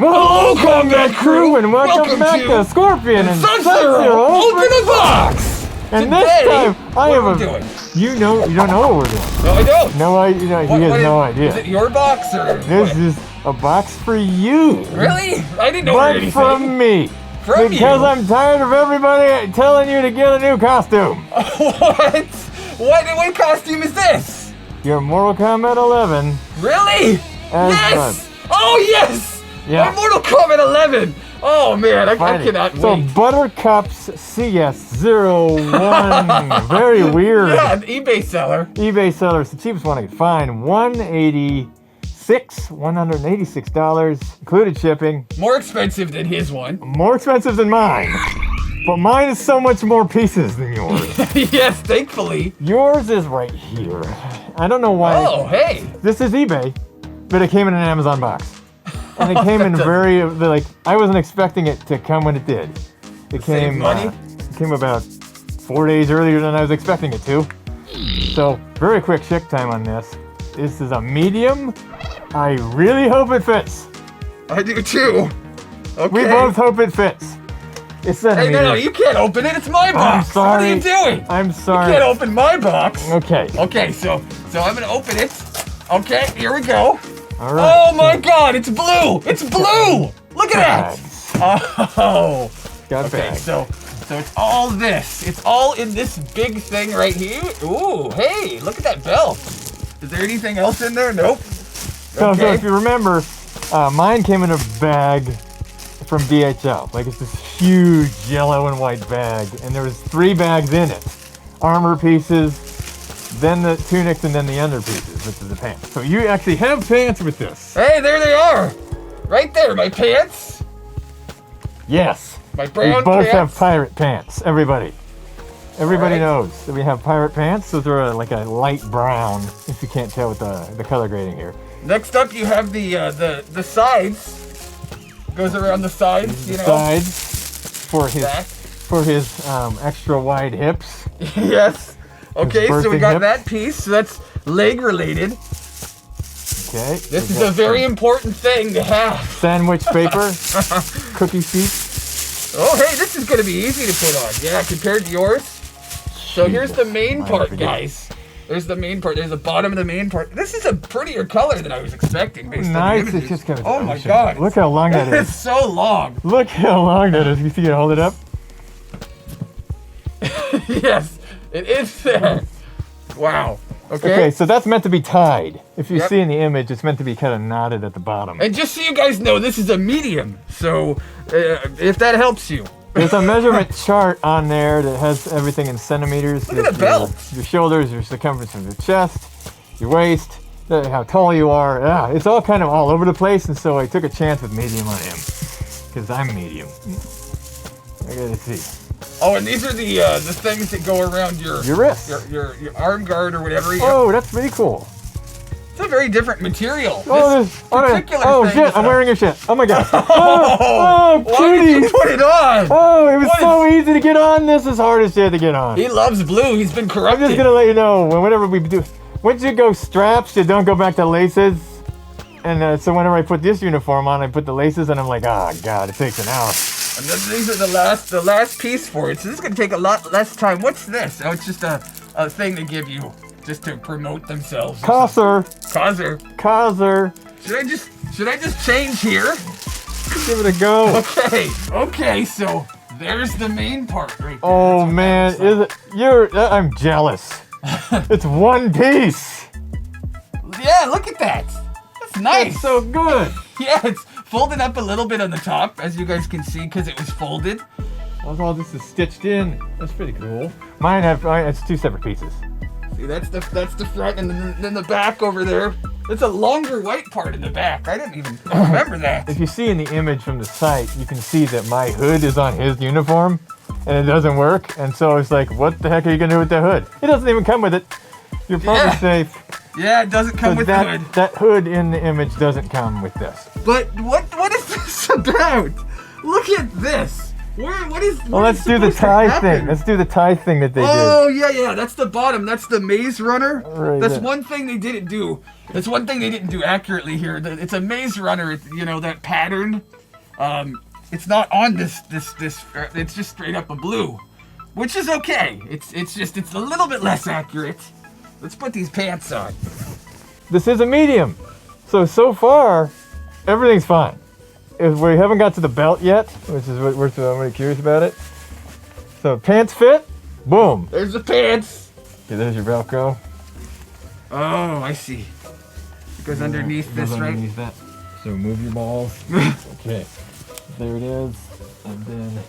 Hello, Combat Crew, and welcome back to Scorpion and Sub-Zero. Open the box! And Today, this time, I have doing? You don't know what we're doing. No, I don't. No, he has no idea. Is it your box or This is a box for you. Really? I didn't know But anything. from me. From because you? I'm tired of everybody telling you to get a new costume. What? What costume is this? Your Mortal Kombat 11. Really? Yes! Oh, yes! Yeah. My Mortal Kombat 11! Oh, man, I cannot So, wait. Buttercup's CS01. Very weird. Yeah, an eBay seller. eBay seller. It's the cheapest one I could find. $186, included shipping. More expensive than his one. More expensive than mine. But mine is so much more pieces than yours. Yes, thankfully. Yours is right here. I don't know why. Oh, hey. This is eBay, but it came in an Amazon box. And it came in I wasn't expecting it to come when it did. It came about 4 days earlier than I was expecting it to. So, very quick check time on this. This is a medium. I really hope it fits. I do too. Okay. We both hope it fits. It's Hey, no, you can't open it. It's my box. I'm sorry. What are you doing? I'm sorry. You can't open my box. Okay. Okay, so I'm gonna open it. Okay, here we go. All right. Oh my God, it's blue! It's blue! Look at that! Oh. Got Okay, bags. so it's all this. It's all in this big thing right here. Ooh, hey, look at that belt. Is there anything else in there? Nope. So Okay. if you remember, mine came in a bag from DHL. Like it's this huge yellow and white bag, and there was 3 bags in it. Armor pieces, then the tunics, and then the under pieces, which is the pants. So you actually have pants with this. Hey, there they are. Right there, my pants. Yes. My brown We both pants. have pirate pants, everybody. Everybody All right. knows that we have pirate pants. Those are like a light brown, if you can't tell with the color grading here. Next up, you have the sides. Goes around the sides, you know. Sides for his Back. extra wide hips. Yes. Okay, so we birthing got hips. that piece. So that's leg related. Okay. This is a very important thing to have. Sandwich paper, cookie sheet. Oh, hey, this is going to be easy to put on. Yeah, compared to yours. So here's the main part, guys. There's the main part. There's the bottom of the main part. This is a prettier color than I was expecting based on the Nice. images. It's just kind of. Oh my God. Look how long that It's is. so long. Look how long that is. You see it? Hold it up. Yes, it is there. Wow. Okay, so that's meant to be tied. If you Yep. see in the image, it's meant to be kind of knotted at the bottom. And just so you guys know, this is a medium. So if that helps you. There's a measurement chart on there that has everything in centimeters. Look at the belt. Your shoulders, your circumference of your chest, your waist, how tall you are. Yeah, it's all kind of all over the place, and so I took a chance with medium on him. Because I'm medium. I gotta see. Oh, and these are the things that go around your wrist. your arm guard or whatever. Oh, that's pretty cool. It's a very different material. Oh, this particular oh thing shit, is I'm a- wearing your shit. Oh my god. Oh, why did you cutie. put it on? Oh, it was What so easy to get on. This is hard as shit to get on. He loves blue. He's been I'm corrupted. just gonna let you know, whenever we do, once you go straps, you don't go back to laces. And so whenever I put this uniform on, I put the laces, and I'm like, oh god, it takes an hour. And then these are the last piece for it. So this is gonna take a lot less time. What's this? Oh, it's just a thing they give you just to promote themselves. Causer. Should I just change here? Give it a go. Okay, so there's the main part right there. Oh That's what man, that looks I'm jealous. It's one piece. like. Yeah, look at that. That's nice. That's so good. Yeah, it's folded up a little bit on the top, as you guys can see, because it was folded. All this is stitched in. That's pretty cool. It's 2 separate pieces. See, that's the front, and then the back over there. It's a longer white part in the back. I didn't even remember that. If you see in the image from the site, you can see that my hood is on his uniform, and it doesn't work. And so it's like, what the heck are you gonna do with the hood? It doesn't even come with it. You're probably safe. Yeah, it doesn't come with the hood. That hood in the image doesn't come with this. But what is this about? Look at this. What is? Well, let's do the tie thing. Let's do the tie thing that they did. Oh yeah. That's the bottom. That's the maze runner. Right That's there. one thing they didn't do. That's one thing they didn't do accurately here. It's a maze runner. You know that pattern. It's not on this. It's just straight up a blue, which is okay. It's a little bit less accurate. Let's put these pants on. This is a medium. So far, everything's fine. If we haven't got to the belt yet, which is what I'm really curious about it. So pants fit, boom. There's the pants. Okay, there's your Velcro. Oh, I see. It goes underneath It goes this, underneath that. So move your balls. Okay, there it is. And then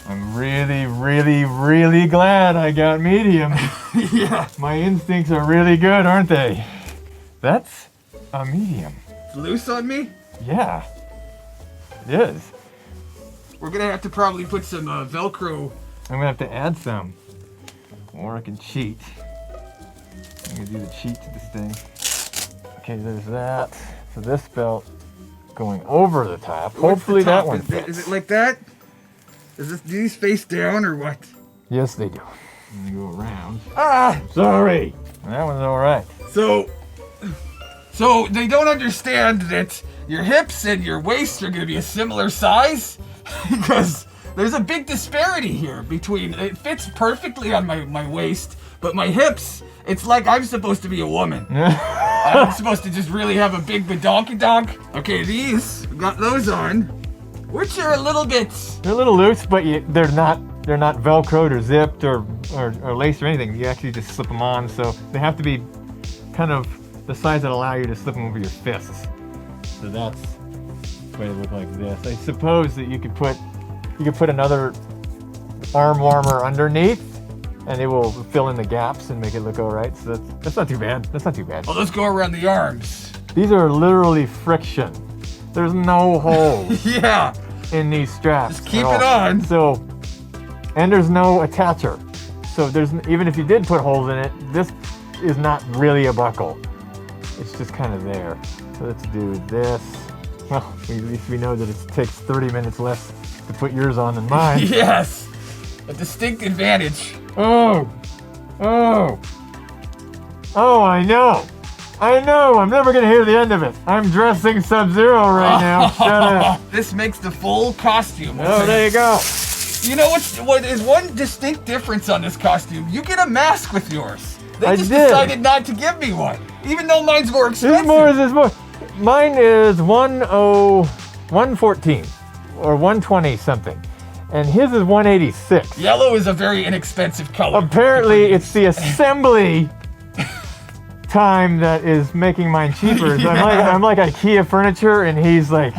I'm really glad I got medium. Yeah. My instincts are really good, aren't they? That's a medium. It's loose on me? Yeah, it is. We're gonna have to probably put some Velcro. I'm gonna have to add some, or I can cheat. I'm gonna do the cheat to this thing. Okay, there's that. So this belt going over the top. Hopefully that one fits. Is it like that? Do these face down or what? Yes, they do. I'm gonna go around. Ah, sorry. That one's all right. So they don't understand that your hips and your waist are going to be a similar size because there's a big disparity here between, it fits perfectly on my waist, but my hips, it's like I'm supposed to be a woman. I'm supposed to just really have a big badonky donk. Okay, these, we got those on, which are a little bit... They're a little loose, but they're not Velcroed or zipped or laced or anything. You actually just slip them on, so they have to be kind of the size that allow you to slip them over your fists. So that's why they look like this. I suppose that you could put another arm warmer underneath, and it will fill in the gaps and make it look all right. So that's not too bad. That's not too bad. Oh, let's go around the arms. These are literally friction. There's no holes Yeah. in these straps. Just keep at it all. on. So, and there's no attacher. So even if you did put holes in it, this is not really a buckle. It's just kind of there. So let's do this. Well, at least we know that it takes 30 minutes less to put yours on than mine. Yes. A distinct advantage. Oh, I know. I'm never going to hear the end of it. I'm dressing Sub-Zero right now. Shut up. This makes the full costume. Oh, there you go. You know what is one distinct difference on this costume? You get a mask with yours. They just decided not to give me one, even though mine's more expensive. There's more. Mine is 114 or 120 something, and his is 186. Yellow is a very inexpensive color. Apparently, it's the assembly time that is making mine cheaper. So I'm like IKEA furniture, and he's like.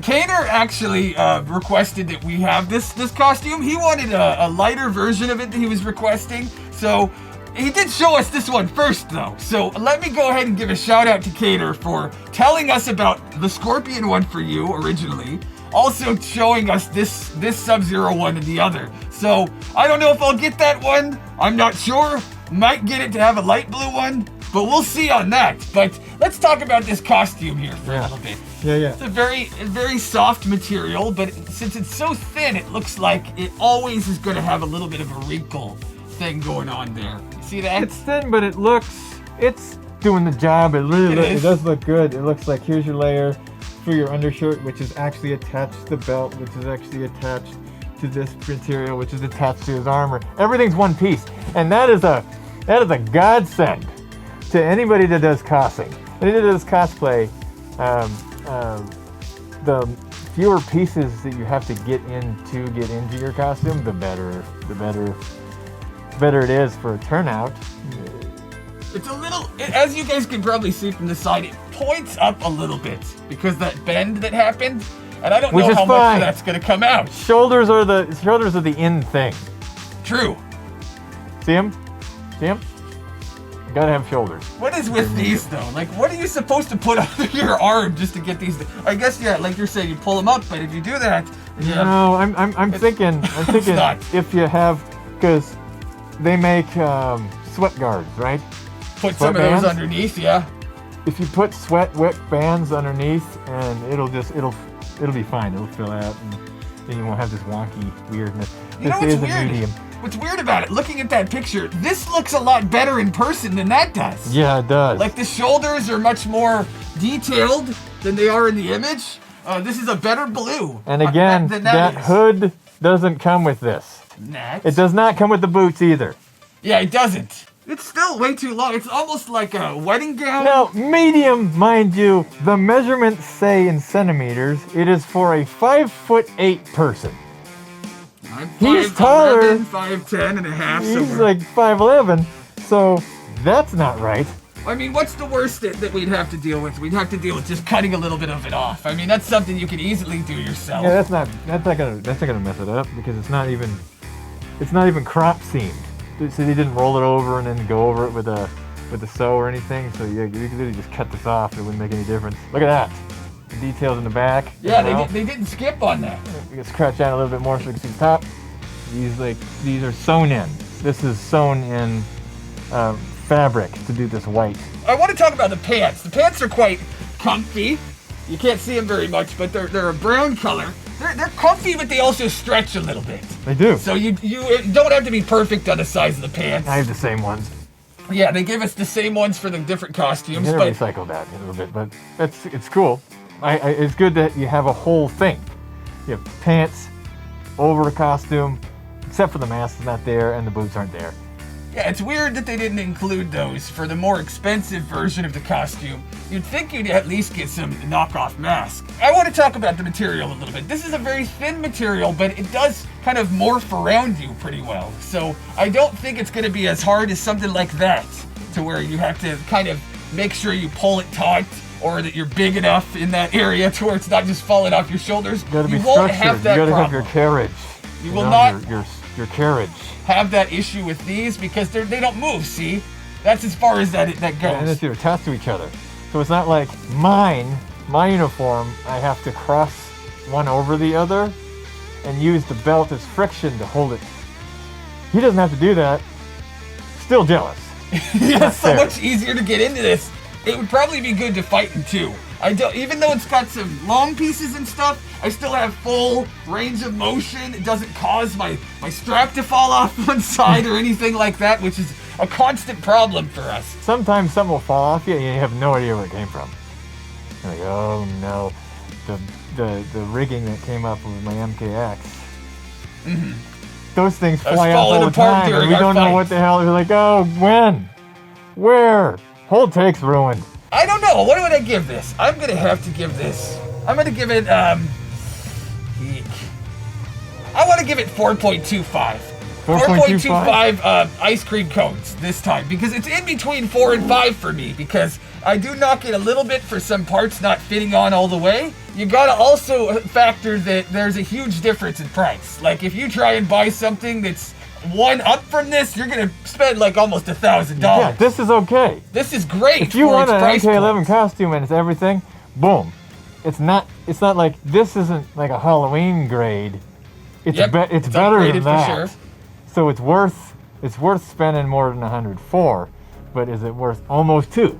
Kaner actually requested that we have this costume. He wanted a lighter version of it that he was requesting. So he did show us this one first, though. So let me go ahead and give a shout out to Kaner for telling us about the Scorpion one for you originally. Also showing us this Sub-Zero one and the other. So I don't know if I'll get that one. I'm not sure. Might get it to have a light blue one. But we'll see on that. But let's talk about this costume here for a little bit. Yeah. It's a very soft material, but since it's so thin, it looks like it always is going to have a little bit of a wrinkle thing going on there. See that? It's thin, but it's doing the job. It does look good. It looks like here's your layer for your undershirt, which is actually attached to the belt, which is actually attached to this material, which is attached to his armor. Everything's one piece, and that is a godsend to anybody that does cosplay. Anybody that does cosplay, the fewer pieces that you have to get into your costume, the better it is for a turnout. It's a little, as you guys can probably see from the side, it points up a little bit because that bend that happened, and I don't know how much of that's going to come out. Shoulders are the in thing. True. See him? You gotta have shoulders. What is with these though? Like, what are you supposed to put under your arm just to get these? I guess like you're saying, you pull them up, but if you do that, no, I'm thinking if you have, because they make sweat guards, right? Put some of those underneath, yeah. If you put sweat wick bands underneath, and it'll be fine. It'll fill out. then you won't have this wonky weirdness. You know This what's is a weird? medium. What's weird about it, looking at that picture, this looks a lot better in person than that does. Yeah, it does. Like the shoulders are much more detailed than they are in the image. This is a better blue. And again, than that is. hood doesn't come with this. Next. It does not come with the boots either. Yeah, it doesn't. It's still way too long. It's almost like a wedding gown. Now, medium, mind you, the measurements say in centimeters. It is for a 5'8" person. I'm He's taller. 5'10" and a half. He's somewhere. like 5'11", so that's not right. I mean, what's the worst that we'd have to deal with? We'd have to deal with just cutting a little bit of it off. I mean, that's something you can easily do yourself. Yeah, that's not gonna mess it up because it's not even crop seamed. So they didn't roll it over and then go over it with a sew or anything. So you could literally just cut this off. It wouldn't make any difference. Look at that. The details in the back. Yeah, they didn't skip on that. We can scratch out a little bit more so we can see the top. These are sewn in. This is sewn in fabric to do this white. I want to talk about the pants. The pants are quite comfy. You can't see them very much, but they're a brown color. They're comfy, but they also stretch a little bit. They do. So you don't have to be perfect on the size of the pants. I have the same ones. Yeah, they gave us the same ones for the different costumes. I'm But gonna recycle that a little bit, but it's cool. It's good that you have a whole thing. You have pants over the costume, except for the mask is not there and the boots aren't there. yeah, it's weird that they didn't include those for the more expensive version of the costume. You'd think you'd at least get some knockoff mask. I want to talk about the material a little bit. This is a very thin material, but it does kind of morph around you pretty well. So I don't think it's going to be as hard as something like that, to where you have to kind of make sure you pull it taut, or that you're big enough in that area to where it's not just falling off your shoulders. You gotta be won't structured. have that You gotta problem. have your carriage. You will not your carriage. have that issue with these because they don't move, see? That's as far as that goes. And they're attached to each other. So it's not like my uniform, I have to cross one over the other and use the belt as friction to hold it. He doesn't have to do that. Still jealous. Yeah, it's so fair. much easier to get into this. It would probably be good to fight in two. Even though it's got some long pieces and stuff, I still have full range of motion. It doesn't cause my strap to fall off one side or anything like that, which is a constant problem for us. Sometimes something will fall off you and you have no idea where it came from. You're like, oh no. The rigging that came up with my MKX. Mm-hmm. Those things That's fly off falling all the apart time and during we our don't know fight. what the hell. We're like, oh, when? Where? Whole take's ruined. I don't know. What would I give this? I'm gonna have to give this. I'm gonna give it eek. I want to give it 4.25. 4.25 ice cream cones this time because it's in between 4 and 5 for me because I do knock it a little bit for some parts not fitting on all the way. You gotta also factor that there's a huge difference in price. Like if you try and buy something that's one up from this, you're gonna spend like almost $1,000. Yeah, this is okay. This is great. If you for want its an price MK11 point. costume and it's everything, boom. It's not like this isn't like a Halloween grade. It's Yep, it's better upgraded than for that. sure. So it's worth spending more than 104, but is it worth almost 2?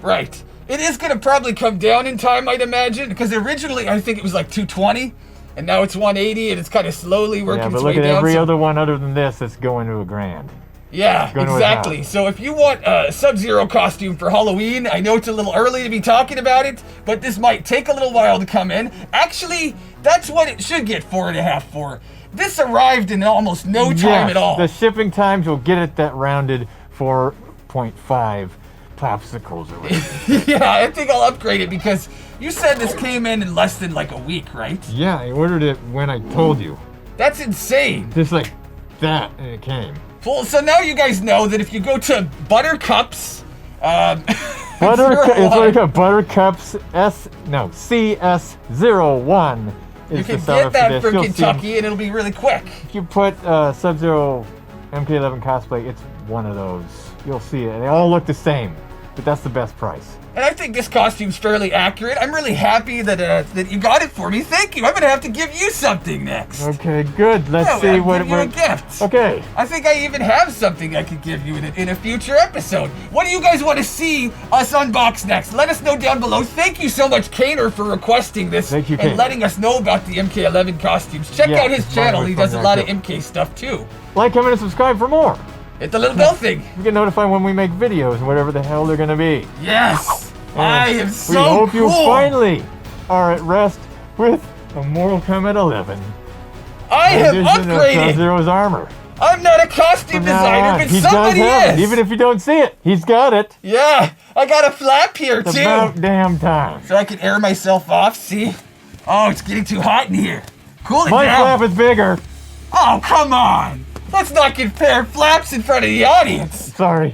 Right. It is going to probably come down in time, I'd imagine, because originally I think it was like 220, and now it's 180, and it's kind of slowly working Yeah, but its look way at down. every so- other one other than this that's going to $1,000. Yeah, going to exactly. a So if you want a Sub-Zero costume for Halloween, I know it's a little early to be talking about it, but this might take a little while to come in. Actually, that's what it should get 4.5 for. This arrived in almost no time Yes, at all. The shipping times will get it that rounded 4.5 popsicles or whatever. Yeah, I think I'll upgrade it because you said this came in less than like a week, right? Yeah, I ordered it when I told you. That's insane. Just like that, and it came. Well, so now you guys know that if you go to Buttercups, It's like a Buttercups CS01 is you can the seller get that for this. from You'll see- Kentucky and it'll be really quick. if you put Sub-Zero MK11 cosplay, it's one of those. You'll see it. They all look the same. but that's the best price. And I think this costume's fairly accurate. I'm really happy that you got it for me. Thank you. I'm gonna have to give you something next. Okay, good. Let's see what give you a gift. Okay. I think I even have something I could give you in a future episode. What do you guys want to see us unbox next? Let us know down below. Thank you so much, Kaner, for requesting this. Thank you, and Kaner. letting us know about the MK11 costumes. Check out his channel. He does a lot of MK stuff too. Like, comment, and subscribe for more. Hit the little bell thing. You get notified when we make videos and whatever the hell they're gonna be. Yes. I am so cool. We hope you finally are at rest with a Mortal Kombat 11. I have upgraded Sub-Zero's armor. I'm not a costume designer, but somebody is. Even if you don't see it, he's got it. Yeah, I got a flap here it's too. About damn time. So I can air myself off. See? Oh, it's getting too hot in here. Cool it My down. flap is bigger. Oh, come on. Let's not compare flaps in front of the audience. Sorry.